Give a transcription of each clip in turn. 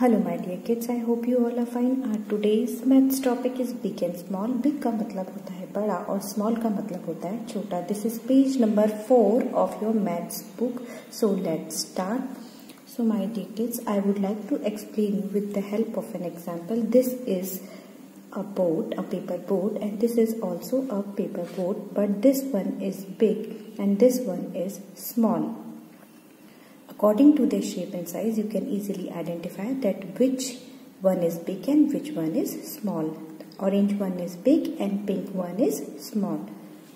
Hello my dear kids, I hope you all are fine. Our today's maths topic is big and small. Big का मतलब होता है बड़ा और small का मतलब होता है छोटा. This is page number 4 of your maths book. So let's start. So my dear kids, I would like to explain with the help of an example. This is a boat, a paper boat, and this is also a paper boat, but this one is big and this one is small. According to their shape and size, you can easily identify that which one is big and which one is small. Orange one is big and pink one is small.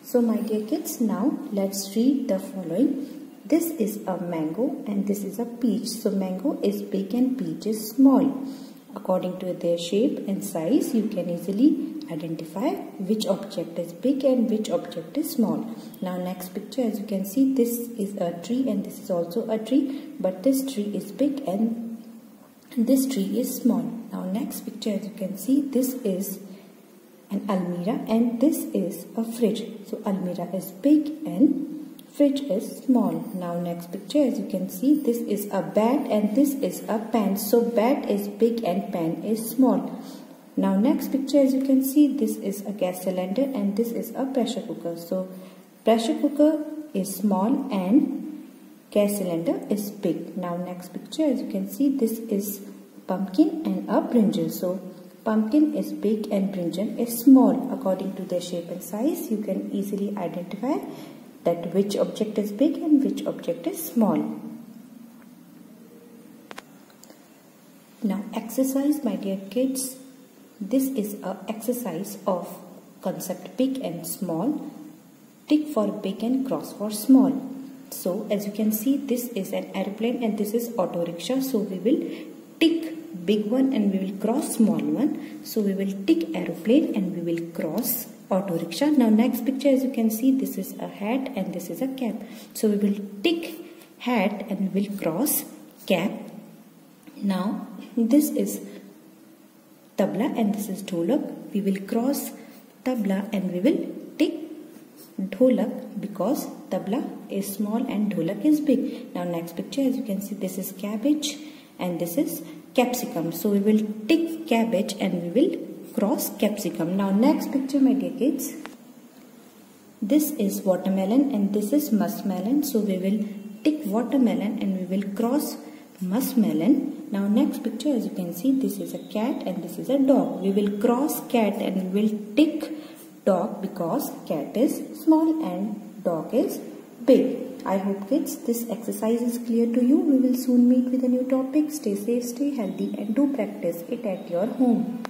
So my dear kids, now let's read the following. This is a mango and this is a peach. So mango is big and peach is small. According to their shape and size, you can easily identify which object is big and which object is small. Now next picture, as you can see, this is a tree and this is also a tree, but this tree is big and this tree is small. Now next picture, as you can see, this is an almirah and this is a fridge. So almirah is big and fridge is small. Now next picture, as you can see, this is a bat and this is a pan. So bat is big and pan is small. Now next picture, as you can see, this is a gas cylinder and this is a pressure cooker. So pressure cooker is small and gas cylinder is big. Now next picture, as you can see, this is pumpkin and a brinjal. So pumpkin is big and brinjal is small. According to their shape and size, you can easily identify that which object is big and which object is small. Now exercise, my dear kids. This is an exercise of concept big and small. Tick for big and cross for small. So as you can see, this is an airplane and this is auto rickshaw. So we will tick big one and we will cross small one. So we will tick aeroplane and we will cross auto rickshaw. Now next picture, as you can see, this is a hat and this is a cap. So we will tick hat and we will cross cap. Now this is tabla and this is dholak. We will cross tabla and we will tick dholak because tabla is small and dholak is big. Now next picture, as you can see, this is cabbage and this is capsicum. So we will tick cabbage and we will cross capsicum. Now next picture, my dear kids. This is watermelon and this is muskmelon. So we will tick watermelon and we will cross muskmelon. Now next picture, as you can see, this is a cat and this is a dog. We will cross cat and we will tick dog because cat is small and dog is big. I hope kids this exercise is clear to you. We will soon meet with a new topic. Stay safe, stay healthy and do practice it at your home.